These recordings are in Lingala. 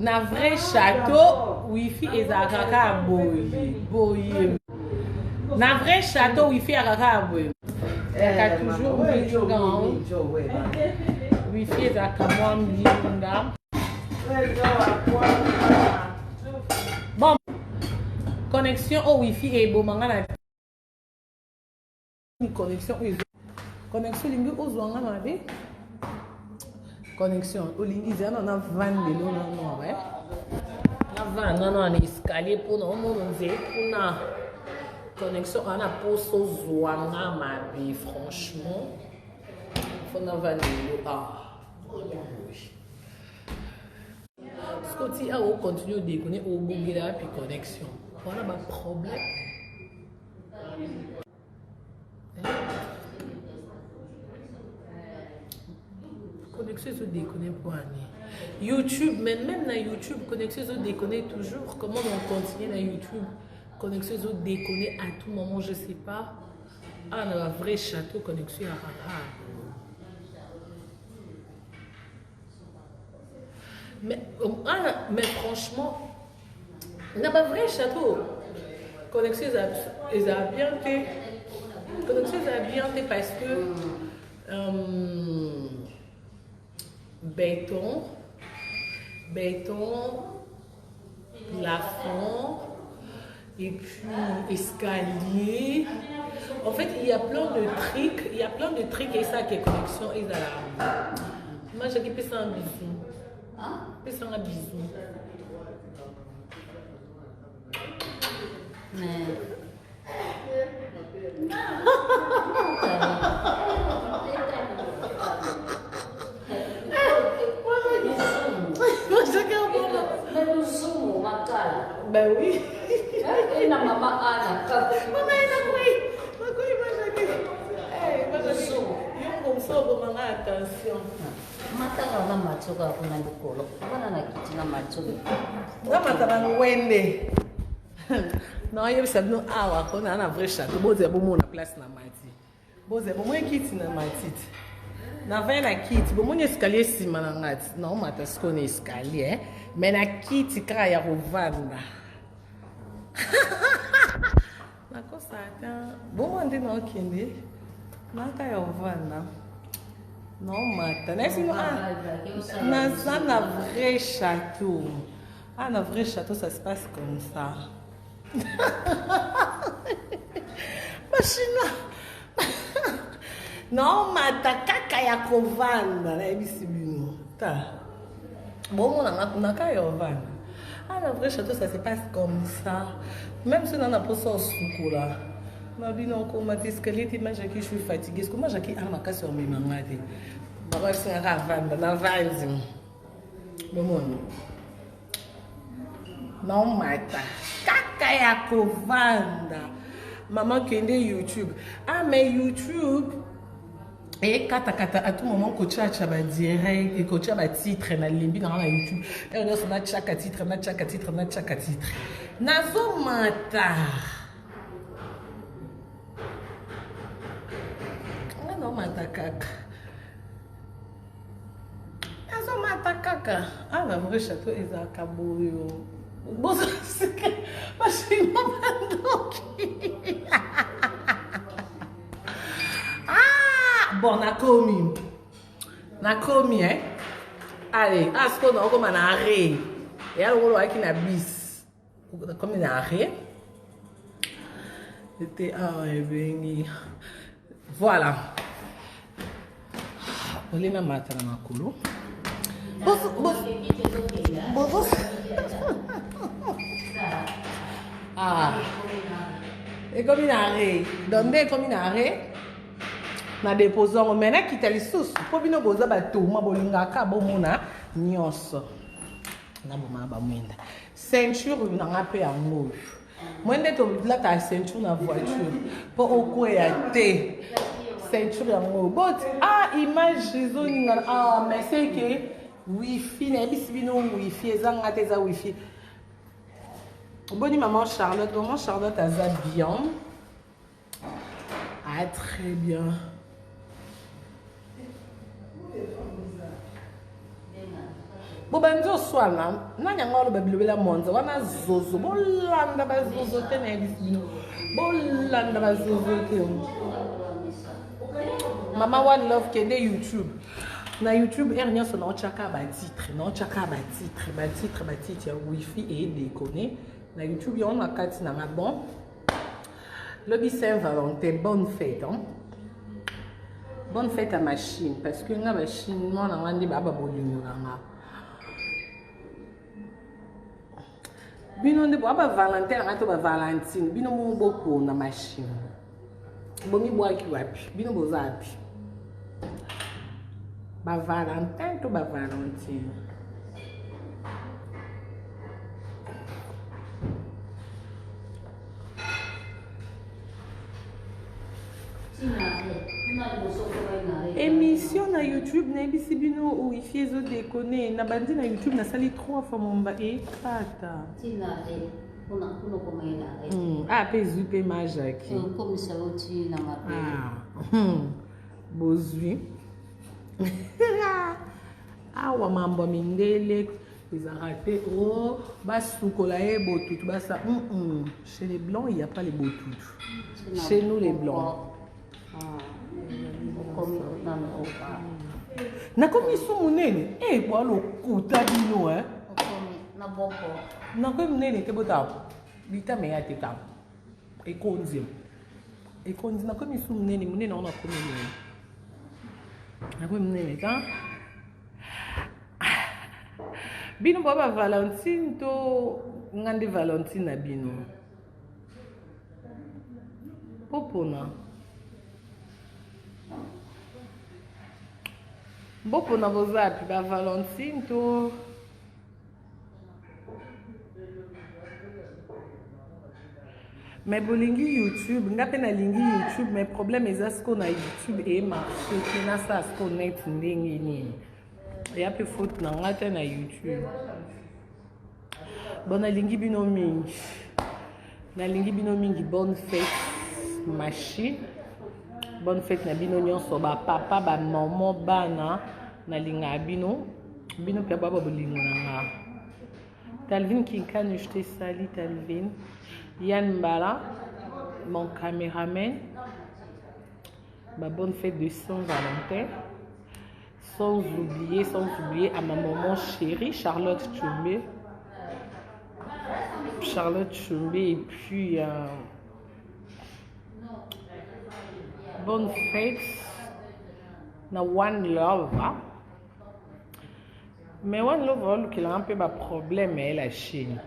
Na vrai château, wifi ezalaka boye. Na vrai château, wifi ezalaka boye. Ezalaka toujours mbinga. Wifi ezalaka mwa mbinga. Bon, connexion au wifi est beau, mangana. Connexion lingi ozwanga mabe. Connexion olingi zana na vande lo na ouais. Na vanda na escalier pour na omono nze kuna. Connexion ana poso zwanga mabe franchement. Faut na vande lo Scotty a continue de déconner au bougira puis connexion. Voilà ma problème. Connexion se déconne pour année. YouTube, même na YouTube, connexion se déconne toujours. Comment on continue na YouTube? Connexion se déconne à tout moment, je sais pas. Ah, dans la vraie château, connexion à rare. Mais franchement, n'a pas vrai château. Connexion ils a bien fait. Connexion a bien fait parce que béton, plafond et puis escalier. En fait, il y a plein de trucs, et ça qui est connexion et ça. Moi, j'ai fait ça un bisou. Fais ça un bisou. Mais ben oui. Et la maman Anna. Maman est là, oui. Attention. Matanga na matsoka kuna ndikolo. Bana na kiti na matsoka. Na matanga wende. Non, il y a ça nous awa qu'on a un vrai château. Boze bomo na place na mati. Boze bomo kiti na matite. Na vai na kiti, bomo ni escalier sima na ngati. Non, mata sko ni escalier, mais na kiti kra ya rovanda. Na kosa ata. Bomo ndi na okende. Na ka ya rovanda. Non, mata. Na sino na vrai château. Ah, un vrai château, ça se passe comme ça. Machina. Non, mata kaka ya kovanda na ebisibino. Ta. Bon, on a kaka ya kovanda. Ah, un vrai château, ça se passe comme ça. Même si on a pas ça au soukou là. Ma vie non comme ma escalier, je suis fatiguée. Est-ce que moi j'ai un maca sur mes mamans? Bah, c'est un ravanda, na vandi. Bon. Non, mata. Kaka ya kovanda. Maman qui est YouTube. Ah, mais YouTube. Et kata à tout moment, coach a direct, et coach a titre, na limbi dans YouTube. Et on a son chaka titre, na chaka titre. Nazo mata. Non, mata kaka. Nazo mata kaka. Ah, la vraie château est à Kaboyo. Bon, c'est que je suis ah, bon, Nakomi, hein. Allez, à ce qu'on a comme un arrêt. Et alors, on a qui n'a bis. Comme un arrêt. C'était voilà. On est même matin à ma colo. Ah, et comme il arrêt, donc comme il arrêt, na déposant maintenant qui t'a les sous, pour bien boza bateau, ma bolinga ka bomona nyonso, na boma ba mwenda, ceinture na ngape ya ngolo, mwende to la ta ceinture na voiture, pour okoya te, ceinture ya ngolo, but ah image zone nga ah mais c'est que wifi na bisibino wifi ezanga te za wifi. Bonne maman Charlotte. Maman Charlotte a ça bien. Ah, très bien. bobanzo swana nanya ngalo babilobela monza wana zozo bolanda bazozo te na bisino bolanda bazozo te mama one love kende YouTube na YouTube nyonso na ochaka ba titre ya wifi et déconner na YouTube y on a kati na bon lobby Saint-Valentin bonne fête hein. Bonne fête à machine parce que nga machine moi na ngandi baba bolingo nga bino nde baba Valentin ngato ba Valentine bino mo boko na machine bomi bwaki wapi bino bozapi ba Valentin to ba Valentine émission na YouTube na ebisi bino wifi ezo déconner na bandi na YouTube na sali 3 fois momba ekata pe zupe majaki bozwi awa mambo mindele ezaka te basukola ye botutu basa chez les blancs il n'y a pas les botutu chez nous les blancs nakomi su munene bwa lokuta bino nakomi munene te botapo bitame ya te tapo ekonzi nakomi su munene wana nakomi munene ta bino bwa ba Valentine to ngande Valentine na bino popona bopona bozapi ba Valentine to mais bolingi YouTube nga pe na lingi YouTube mais problème eza siko na YouTube e marché te na sa siko net ndenge nini ya pe faute na nga te na YouTube bon nalingi bino mingi bonne fête machine bonne fête na bino nyonso ba papa ba maman bana na linga bino pe baba bolingo na nga Talvin Kinkane je te salue Talvin Yann Mbala mon caméraman ma bonne fête de Saint-Valentin sans oublier à ma maman chérie Charlotte Chumbe et puis bonne fête na One Love hein? Mais One Love qu'il a un peu de problème mais la Chine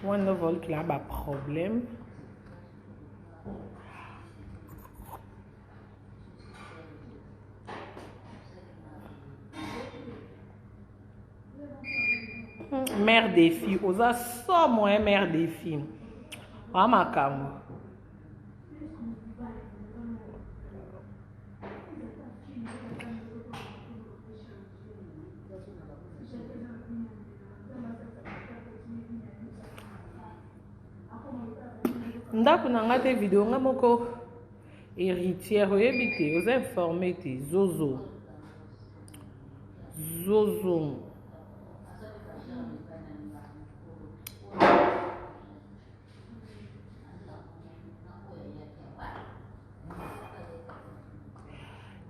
One Love qu'il a un problème mère des filles oza so moi mère des filles amakambo ndako na nga te video nga moko héritière oyebi te oza informé te zozo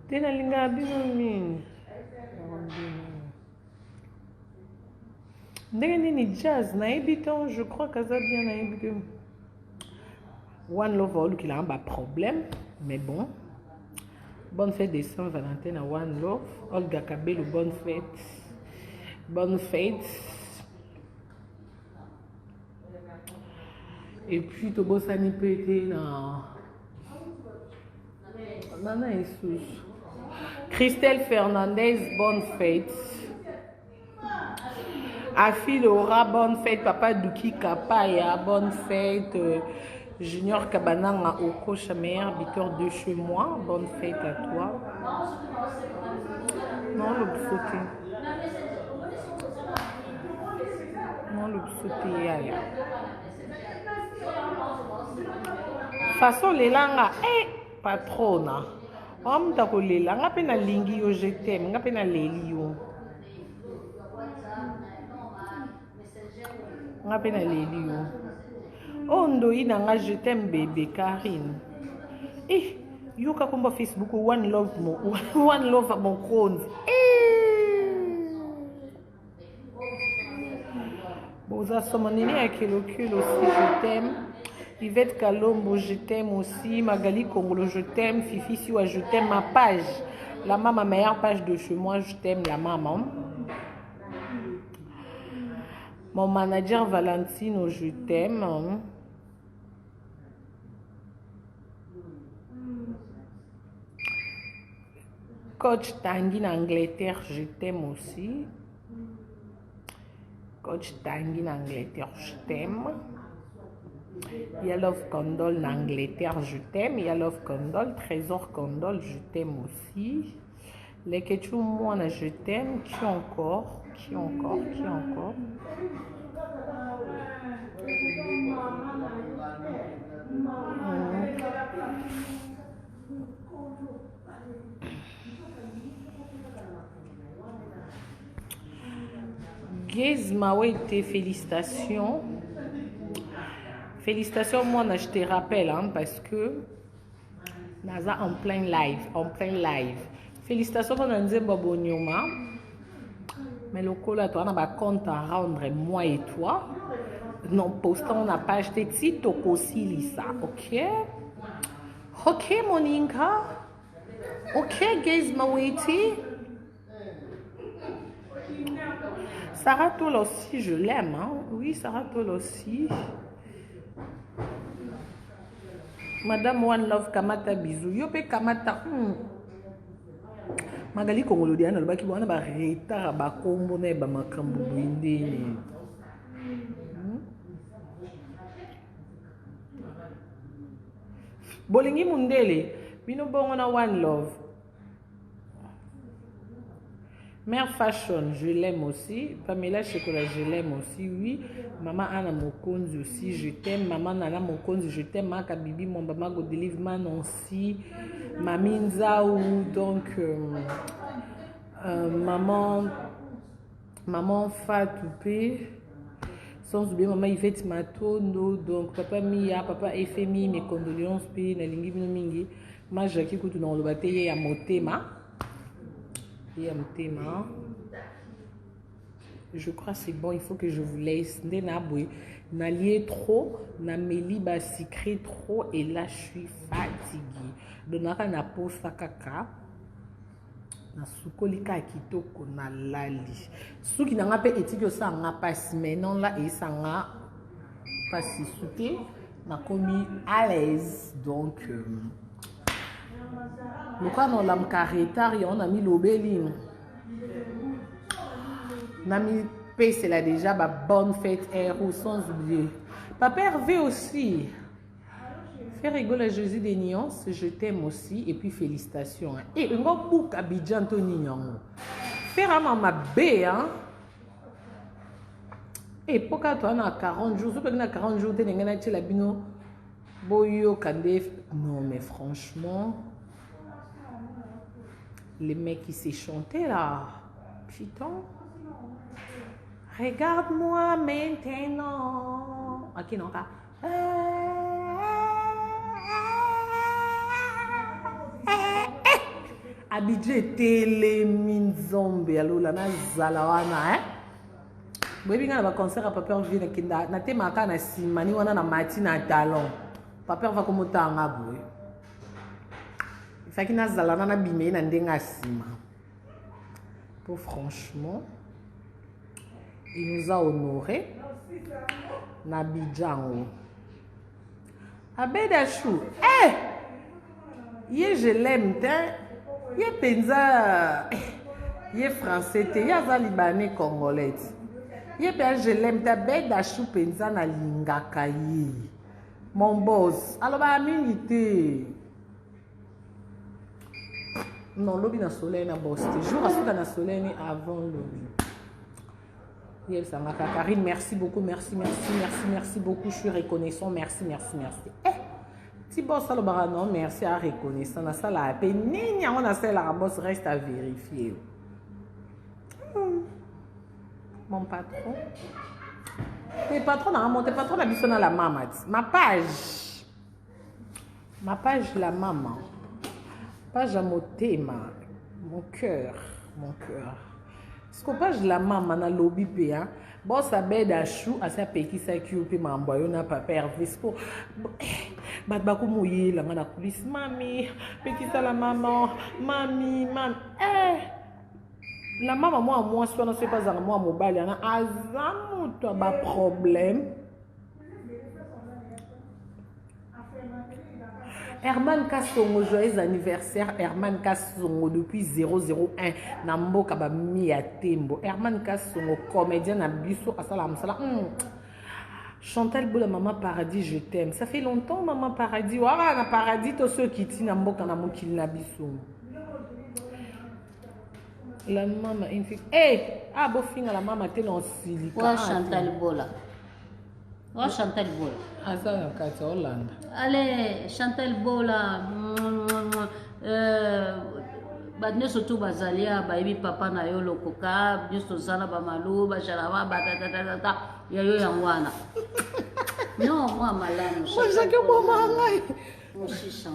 te nalinga bino mingi ndenge nini jazz nayebi te je crois kaza bien nayebi te One Love qu'il a un problème mais bon bonne fête de Saint-Valentin à One Love Olga Kabelo bonne fête et puis Tobo Sani Pété na Nana Jesus Christelle Fernandez bonne fête Afi Laura bonne fête Papa Duki Kapaya bonne fête Junior Kabananga Oko Chamer Bitor de chez moi bonne fête à toi non le sauté façon les langues patrona Amta kolela nga pe na lingi yo je t'aime nga pe na leli yo. Nga pe na leli yo. Oh ndoina nga je t'aime bébé Karine. Eh yo ka komba Facebook one love mon compte. Boza Somonini à Kelokul aussi, je t'aime. Yvette Kalombo, je t'aime aussi. Magali Kongolo, je t'aime. Fifi Siwa, je t'aime. Ma page, la maman, ma meilleure page de chez moi, je t'aime, la maman. Mon manager Valentino, je t'aime. Coach Tanguy en Angleterre, je t'aime aussi. Coach Tanguy en Angleterre, je t'aime. Yalov Condol en Angleterre, je t'aime. Yalov Condol, Trésor Condol, je t'aime aussi. Les Ketchou Moana, je t'aime. Qui encore? Qui encore? Qui encore? Gizmawete, félicitations. Félicitations, moi, je te rappelle, hein, parce que Naza en plein live. Félicitations pour Nanzemba Bonyoma. Mais le col à toi, on a un compte à rendre, moi et toi. Non, postons la page Texi, Toko Silisa, ok? Ok, Moninka. Ok, Gizmawete. Sarah Tol aussi, je l'aime, hein? Oui, Sarah Tol aussi. Madame One Love Kamata bisou. Yo pe Kamata. Magali Kongolo diana ba ki bona ba retard ba kombo na ba makambo bwinde. Bolingi mundele. Bino bongo na One Love. Mère Fashion, je l'aime aussi. Pamela Chocolat, je l'aime aussi, oui. Maman Anna Mokonzi aussi, je t'aime. Maman Nana Mokonzi, je t'aime. Maka Bibi, mon maman Godelive Man aussi. Mamine Zaou, donc maman Fatoupé. Sans oublier maman Yvette Matondo, donc papa Mia, papa FMI, mes condoléances, puis Nalingi Mingi. Ma Jackie Koutou dans le bâtiment, ya Motema. Je crois que c'est bon, il faut que je vous laisse. N'alliez trop, n'amélie bas secret trop, et là je suis fatiguée. Donaka na posa kaka, na sukolika kitoko na lali. Souki na nga pe etiki sa nga passe, mais non là et ça nga passe souki na komi à l'aise donc. Le cas dans l'âme carrétari, on a mis l'obéline. On a mis paix, c'est là déjà, bah, bonne fête, héros, sans oublier. Papa Hervé aussi. Fais rigoler Jésus des nuances, je t'aime aussi. Et puis félicitations. Et un gros bouc à Bidjan Tony Nyango. Faire à ma bé, hein. Et pourquoi toi, on a 40 jours, surtout qu'on a 40 jours, tu as la bino. Boyo, Kandef. Non, mais franchement. Les mecs qui s'est chanté là. Putain. Regarde-moi maintenant. Ok, non, pas. Abidje Télémine Zombie. Alors là, Zalawana, hein. Boy, bien, on va concert à Papa Hervé na Kinda. Na te maka na simani wana na mati na talon. Papa va comme autant à boy. Fakina Zalana na bimé na ndenga sima. Pour franchement, il nous a honoré. Nabidjango. Abedachou. Je l'aime. Il penza. Il français. Il est libanais congolais. Je l'aime. Abedachou penza na lingaka ye. Mon boss. Alors, bah, milité. Non, lobby na soleil na boss. Jour à souka na soleil avant lobby. Yel Samaka Karine, merci beaucoup, merci beaucoup. Je suis reconnaissant, merci. Si boss alobaka non merci à reconnaissant na sala pe nini yango na sala boss reste à vérifier. Mon patron. Tes patrons na monté patron na biso na la maman. Ma page la maman. Page à motema. Mon cœur. Est-ce que page la maman na lobby pe hein? Boss abed a chou asa pekisa ki pe mamboyo na papa Hervé. Bat bako moye la ngana kulis mami pekisa la maman mami la maman moi soit non c'est pas à moi mobile na azamu to ba problème. Herman Kassongo, joyeux anniversaire. Herman Kassongo depuis 001. Namboka ba miatembo. Herman Kassongo, comédien na biso asala msala. Chantal Boula, Maman Paradis, je t'aime. Ça fait longtemps, Maman Paradis. Ouara, na Paradis, to ceux qui ti namboka na mokil na biso. La maman, une fille. Bo finga la maman te non silika. Wa Chantal Bola. Wa Chantal Bola. Ça na kati Hollande. Allez, Chantal Bola. Nyonso tu bazalia bayebi papa na yo lokoka nyonso zana bamalu bajalama batatatata yayo yango wana non moi malamu chacun moi ngai moshisha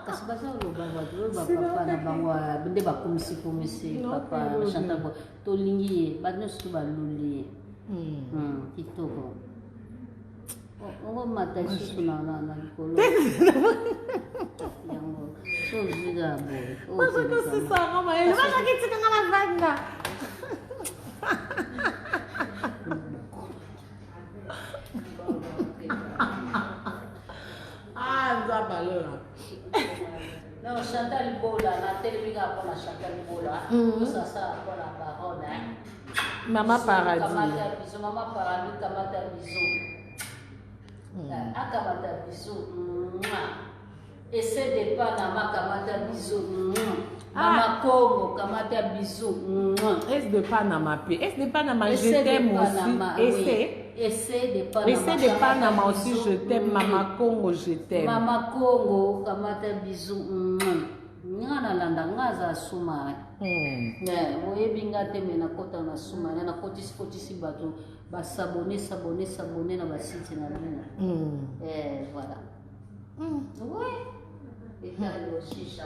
kasi baza oloba bapapa na bango nde bakomisi papa Chantal Bola tolingi ye banyonso tu baluli kitoko ongo mata lisusu na likolo yango soziga boye osisanga maele bakakitikanga na vanda nzabalola non Chantal Bola na televika mpona Chantal Bola osasala mpona barone Maman Paradis kamata biso Maman Paradis kamata biso akamata biso essaie de pas na makamata biso Mama Congo kamata biso est de Panama pe est de Panama je t'aime aussi essaie de Panama aussi je t'aime Mama Congo je t'aime Mama Congo kamata biso ngana landa ngaza suma oyebi nga te me nakota na suma na kotisi bato basabone na basite na bino voilà ouais et là le chicha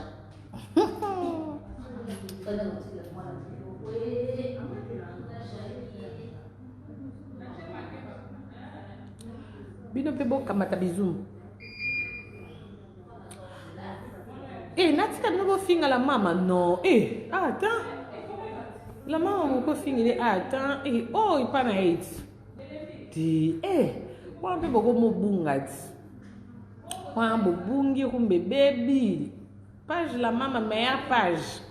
bino pe bokamata bizu natika bino bofinga la mama non attends la mama moko fingile attends ipa na eti ti wana mpe boko mobunga ti wana bobungi kumbe bebi page la mama meilleure page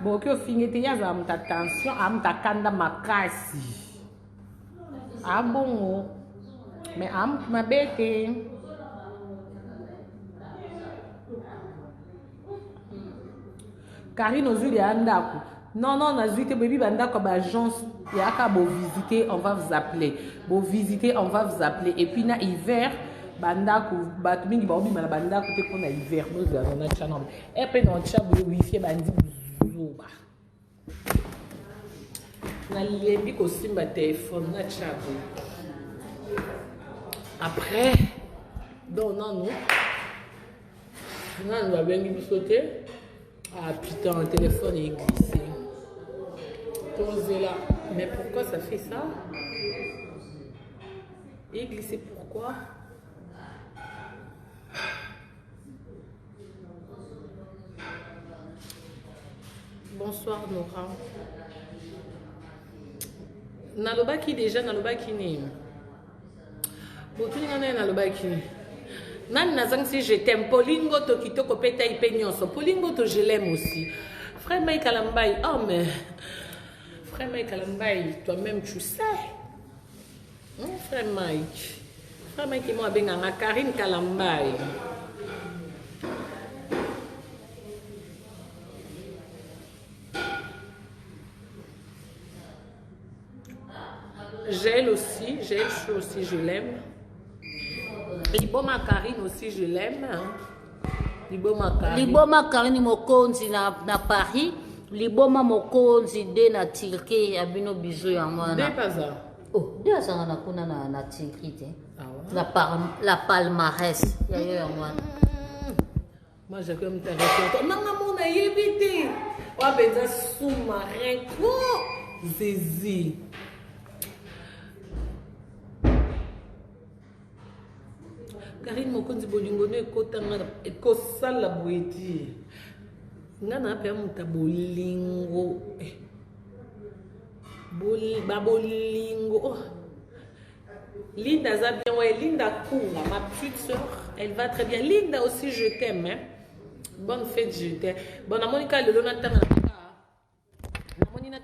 boki ofingi te yazala muta tension amuta kanda makasi abongo me amutu mabe te Karine ozuli ya ndako non nazwi te boyebi bandako ba agence yaka visiter on va vous appeler et puis na hiver bandako bato mingi baobima na bandako te mpona hiver bozala na tia nombre mpe na tia boye wifi bandi buzuba nalembi kosimba telefone na tia boye après donc nanu babengi biso te. Ah putain, le téléphone est glissé. Là. Mais pourquoi ça fait ça? Il est glissé pourquoi? Bonsoir Nora. Nalobaki déjà, nalobaki ni. Botuni ngana nalobaki ni. Nan nazang si je t'aime Polingo to kitoko peta ipenyoso Polingo to je l'aime aussi frère Mike Kalambai mais frère Mike Kalambai toi-même tu sais frère Mike et moi benganga Karine Kalambai Gel aussi je l'aime Liboma Karine aussi, je l'aime. Hein. Liboma Karine. Liboma Karine mokonzi na Paris. Liboma mokonzi de na Turquie. Abino bisou ya mwana. De pas ça. Oh, de azanga na kuna na Turquie te. Ah ouais? La palmarès. Ya yo ya mwana. Moi, j'ai comme ta réponse. Maman, mon a évité. On va faire sous-marin. Oh, Zézi. Karine Mokonzi bolingo ne ekotanga ekosala boyeti. Nga na pe muta bolingo. Bolingo. Oh. Linda za bien, ouais, Linda Kunga, ma petite soeur, elle va très bien. Linda aussi, je t'aime. Hein. Bonne fête, je t'aime. Bon, na Monica, le Lonatan, na Monica,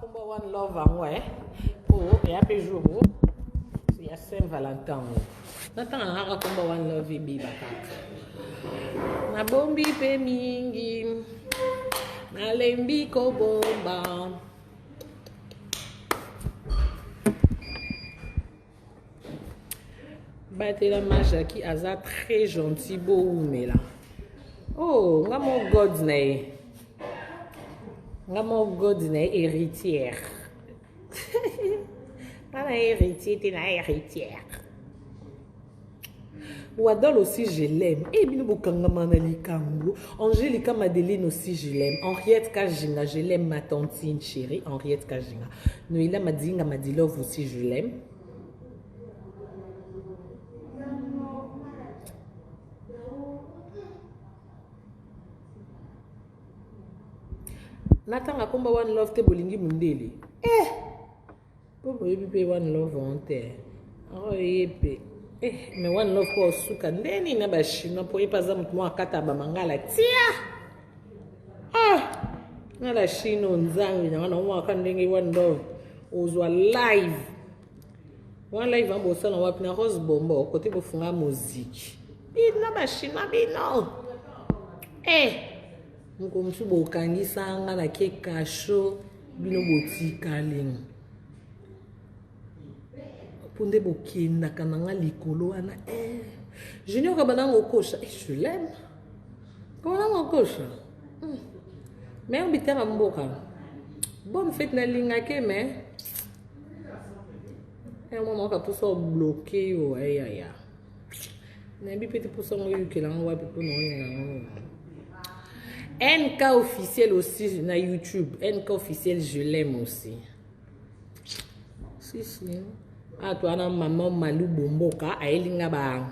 combo one love, ouais. Oh, et après jour, il y a Saint-Valentin. Nathan, na combo one love, et biba kaka. Na bombi pe mingi, na lembi ko bomba. Batela Majaki aza très gentil beau mais là. Oh, nga mon godney. Nga mon godney héritière. Nga na héritier, t'es na héritière. Wadol aussi je l'aime. Eh bien bokanga manali kango. Angélica Madeleine aussi je l'aime. Henriette Kajinga, je l'aime ma tantine chérie. Henriette Kajinga. Noïla Madinga Madilove aussi je l'aime. Natanga komba one love te bolingi mundeli. Bobo yebi one love honte. Oh yepe. Mais one love ko suka ndeni na ba chino po ipaza mtu mwa kata ba mangala tia. Na la chino nzangu na wana mwa kandenge one love. Ozwa live. One live ambo sala wapi na Rose Bombo kote bofunga musique. Bina ba chino bino. Nko mtu bokangisa nga na ke kasho bino botika lingi punde bokenda kananga likolo wana Junior kabana ngokosha je l'aime kabana ngokosha mais on bitera mboka bonne fête na linga ke mais moment ka puso bloqué yo ya na bi petit puso ngoyu kelanga wapi po no NK officiel aussi na YouTube. NK officiel, je l'aime aussi. Si. Ah, toi, maman Malou Bomboka, Aelinga Ba.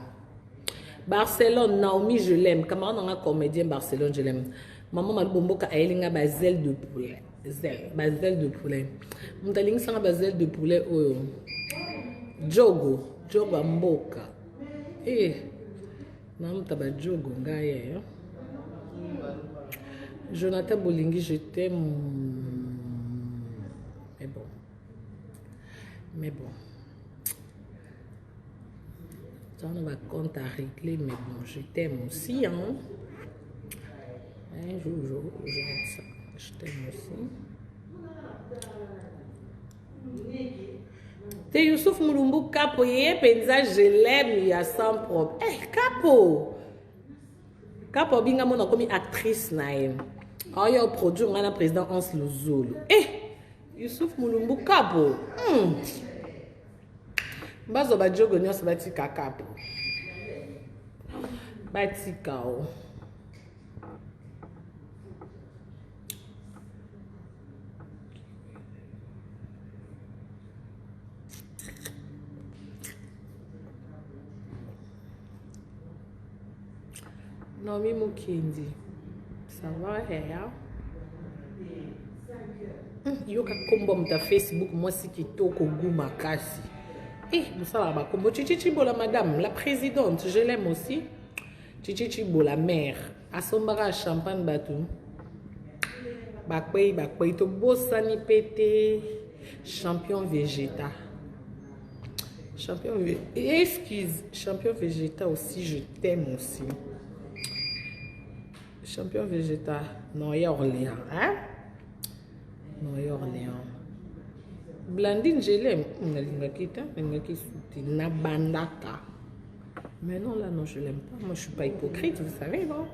Barcelone, Naomi, je l'aime. Camarade, on a un comédien Barcelone, je l'aime. Maman Malou Bomboka, Aelinga Ba, zèle de poulet. Zèle de poulet. Mtaling sanga ba zèle de poulet. Oh. Jogo Mboka. Nam taba Jogo, ngaye. Jonathan Bolingi, je t'aime. Mais bon. Ça, on va compte à régler, mais bon, je t'aime aussi. Hein? Je t'aime aussi. Te Youssouf Moulumbu Capo, penza, je l'aime, il y a sans problème. Capo! Capo, binga mona comme actrice naïm. Oh, il y a un produit, on a un président Hans Luzolo. Youssouf Moulumbu Capo. Bazo ba jogo nyos batika Capo. Batika o. Nomi Mukendi. Ça va, hein? Yoka kombo mta Facebook, moi si kitoko guma kasi. Moussa ba kombo Chichi Bola madame, la présidente, je l'aime aussi. Chichi Bola mère, asombara champagne batou. Bakpei to bosani pété, champion végéta. Champion végéta aussi, je t'aime aussi. Champion végéta, Noya Orléans, hein? Noya Orléans. Blandine, je l'aime. Nabandaka. Mais non, là, non, je l'aime pas. Moi, je suis pas hypocrite, vous savez, non?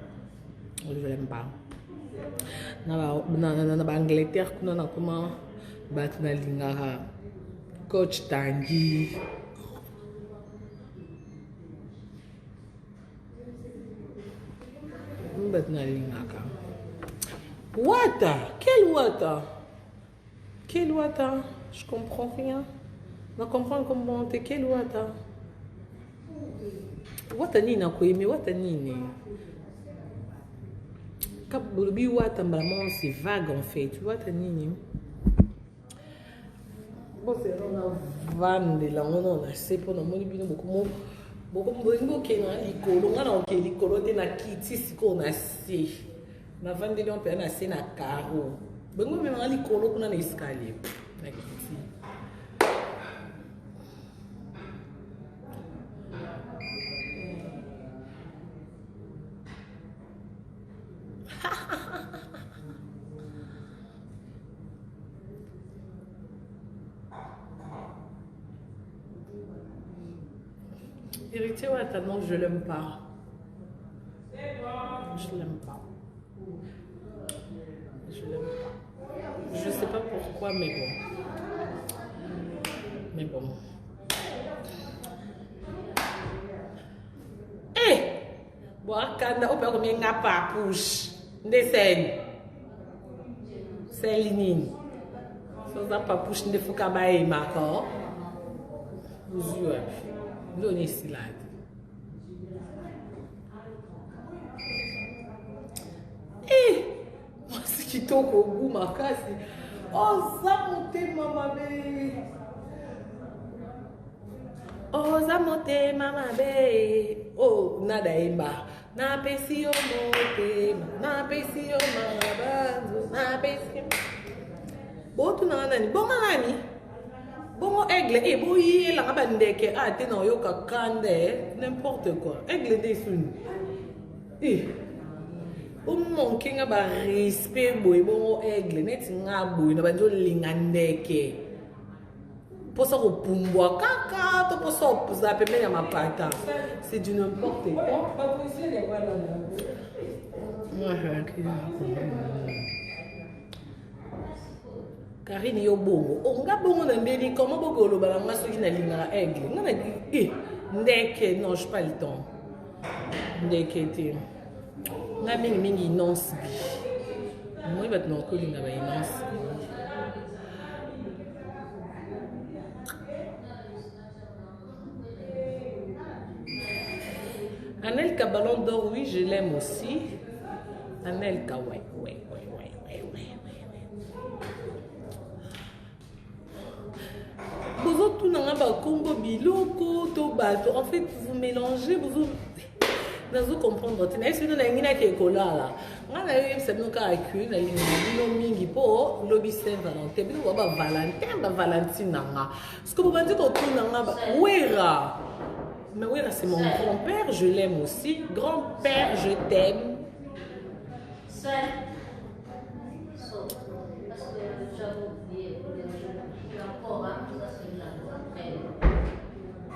Je l'aime pas. Na Angleterre, kuna na comment battre na lingara coach Tanguy. Battre na lingara. Wata? Quel Wata? Quel Wata? Je comprends rien. Je comprends comment t'es quel Wata? Wata nini na koyeme Wata nini? Kabolobi Wata vraiment c'est vague en fait. Wata nini? Bon c'est on a vendre là on a c'est pour nous bino beaucoup beaucoup ke na likolo ngana ke likolo te na kiti siko na se na vendre on peut na se na carreau bongo même na likolo kuna na escalier na kiti. Héritier Wata, non, je l'aime pas. Je l'aime pas. Je l'aime pas. Je sais pas pourquoi, mais bon. Mais bon. Eh! Boa kanda, opa komi nga papush. Ndesen. Céline. Soza papush ndefuka bae mako. Uzua. Doni ici là. Eh! Moi, c'est qui toque au goût, ma casse. Oh, ça monte, maman, bé. Oh, ça monte, maman, bé. Oh, nada emba. Na pesi o monte, na pesi o mabanzo, na pesi. Bon, tu n'as pas bon, mamani. Bon, aigle, et bon, il y a la bandeke, ah, t'es non, yoka kande, n'importe quoi. Aigle des sous. Eh, bon, mon king a ba respect, boy, bon, aigle, net nga boy, na banjo lingandeke. Pour ça, au pumboa, caca, to pour ça, pour ça, peut même ma pata. C'est du n'importe quoi. Karine yo bongo onga bongo na ndeli comment bokolo bala maso ki na linga aigle ngana di ndeke non je pas le temps ndeke te na mingi mingi nonce bi moi bat non ko linga ba nonce Anelka Ballon d'Or, oui, je l'aime aussi. Anelka, ouais. Vous tout dans un combo biloko, to bato. En fait, vous mélangez, vous comprendre. Tu n'as pas de écola là. On a eu cette noca à cul, la ligne de mingi pour lobby Saint-Valentin. Puis on va Valentin, Valentine nanga. Ce que vous pensez qu'on tourne nanga, ouera. Mais oui, c'est mon grand-père, je l'aime aussi. Grand-père, je t'aime.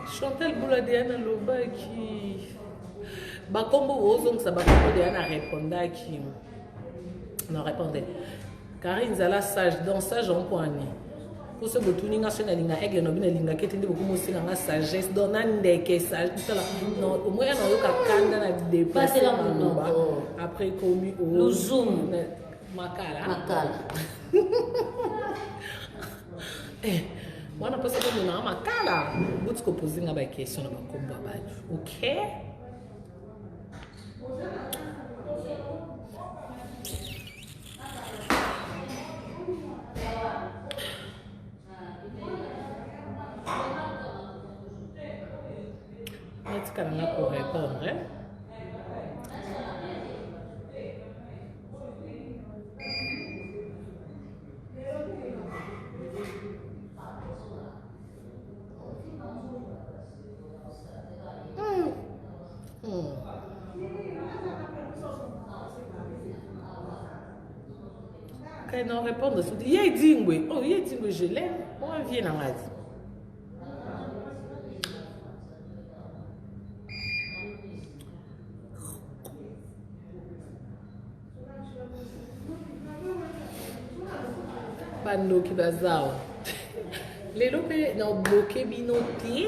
Chantal Bouladiana Loba qui... Bakombo Ozong, ça Bakombo Diana répondait qui... Non, répondait. Karine Zala sage, dans sage en poignée. Pour ce que tu n'as pas de aigle, no bina qui était beaucoup aussi dans la sagesse, dans un ndeke sage, tout ça là. Non, au moins on a eu qu'à na déplacer la mouba. Après commis au zoom, makala. Eh, moi on a passé comme na makala. Vous te poser une question na bakomba ba. OK? Est-ce qu'elle a pour répondre? Quand elle non répond, il y a dit, oh, il y a dit, je l'aime, on vient dans la vie. Bando qui bazao. Les lopes n'ont bloqué binoti.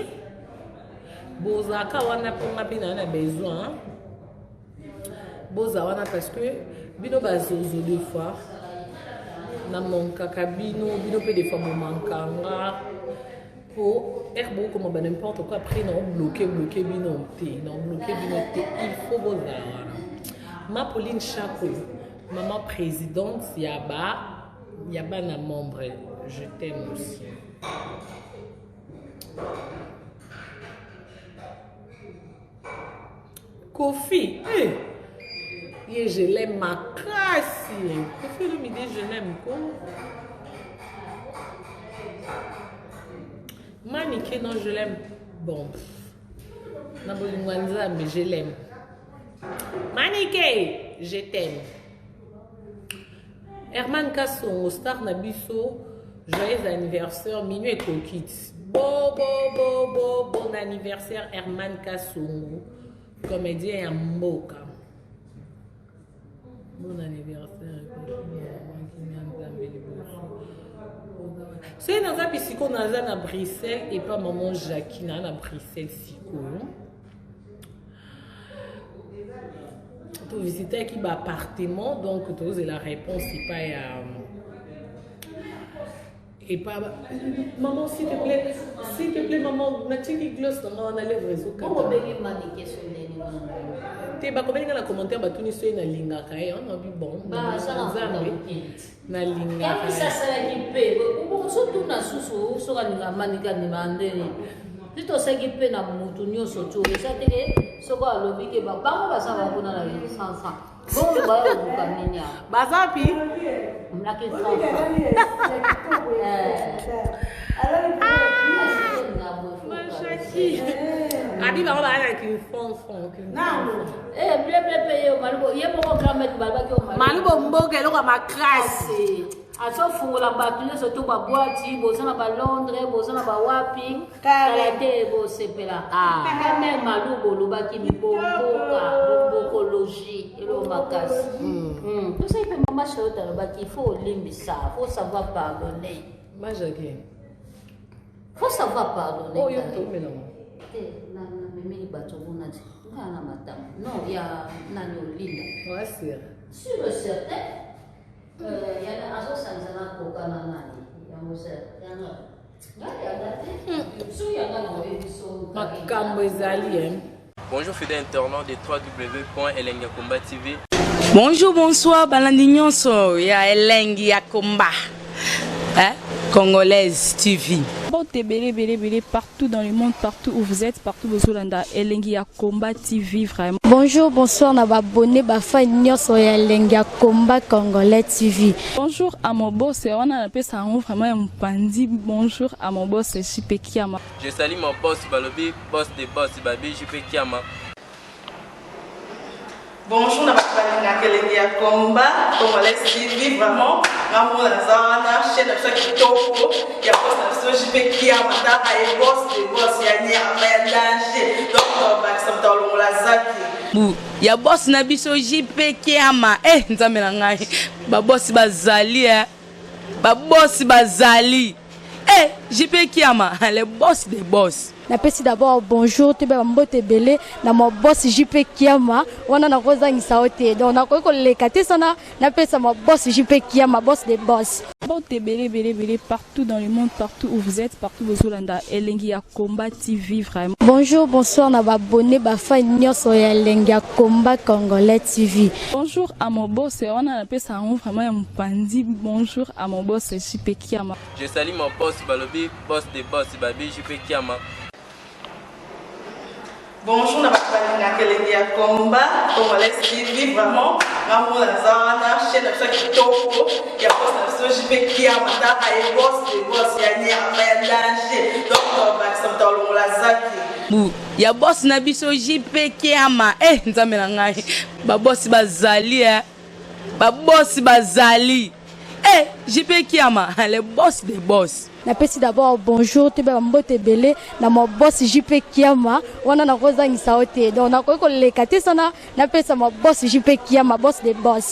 Bozaka wana pour ma pina na besoin. Boza wana parce que bino bazozo deux fois. Na mon kaka bino peut des fois mon mankanga. Pour herbo comme n'importe quoi après non bloqué binoti. Non bloqué binoti. Il faut boza wana. Ma Pauline Chaco, maman présidente, Yaba na membre, je t'aime aussi. Kofi, je l'aime ma classe. Kofi le midi, je l'aime quoi. Maniké, non, je l'aime. Bon, Nabolingwanza, mais je l'aime. Maniké, je t'aime. Herman Kasson, star Nabiso, joyeux anniversaire, minuit et coquette. Bon anniversaire, Herman Kasson, comédien à Moka. Bon anniversaire, c'est dans un psycho à Bruxelles et pas maman Jacquina à Bruxelles psycho. Tu visiter qui appartement donc tu as la réponse c'est pas et pas maman s'il te plaît maman na tiki gloss on a les réseaux comment béni maniquer sur les te ba comment na commentaire ba tuni so na linga kai on a vu bon ba ça na linga kai ça ça qui peut surtout na susu so ka linga manika ni mandeni Lito segipe na mutu nyoso tu esa teke soko alobi ke ba bango basaba kuna na sansa bo ba yo bukaninya bazapi mlaki sansa adi ba ba na ki fon ble yo malubo ye mo ko kramet ba ke o malubo mboge lo ka makrasi aso fungola bato nyonso to babwati bozana ba Londres bozana ba wapi kala te bosepela kame malubo olobaki mibomboka bombokologie elo makasi tout ça ipe mama charlotte alobaki il faut olimbisa faut savoir pardonner faut savoir pardonner oyo tomelamo na memeli bato kuna ti ngana matama non ya nani olinda ouais c'est sûr et certain yana aso sanzana koka na nani ya mose yana ngati agate so yana na webiso makambo ezali Bonjour fidèles internautes de www.Elengi Yakomba TV. Bonjour, bonsoir, balandi nyonso ya Elengi Yakomba. Congolaise TV. Bon, belé partout dans le monde, partout où vous êtes, partout où vous êtes, Elengi Yakomba TV vraiment. Bonjour, bonsoir, on a abonné Bafa Nyonso ya Elengi Yakomba Congolais TV. Bonjour à mon boss, on a appelé ça vraiment un pandi. Bonjour à mon boss, JP Kiama. Je salue mon boss Balobi, boss des boss Babi, JP Kiama. Bonjour, na Elengi Yakomba Congolais TV vraiment. Ngamo na zana chaîne de chaque topo ya boss na JP Kiama ta ay boss des boss ya nyama ya danger. Donc ba samtalo la zaki. Ya boss na biso JP Kiama nzambe na ngai ba boss bazali ba boss bazali JP Kiama le boss des boss. Napesi d'abord bonjour te ba mbote belé na mo boss JP Kiama wana na kozangisa ote donc na ko lekate sana napesa mo boss JP Kiama boss des boss. Bon, belé partout dans le monde, partout où vous êtes, partout où vous êtes, Elengi Yakomba TV vraiment. Bonjour, bonsoir, on a abonné Bafa Nyonso ya Elengi Yakomba Congolais TV. Bonjour à mon boss, on a appelé ça vraiment un pandi. Bonjour à mon boss, JP Kiama. Je salue mon boss Balobi, boss des boss Babi, JP Kiama. Bonjour, na Elengi Yakomba Congolais TV vraiment. Ngamo na zana chaîne de chaque topo ya boss na JP Kiama ta ay boss des boss ya nyama ya danger. Donc ba samtalo la zaki. Ya boss na biso JP Kiama nzambe na ngai ba boss bazali ba boss bazali JP Kiama le boss des boss. Napesi d'abord bonjour te ba mbote belé na mo boss JP Kiama wana na kozangisa ote donc na ko lekate sana napesa mo boss JP Kiama boss des boss.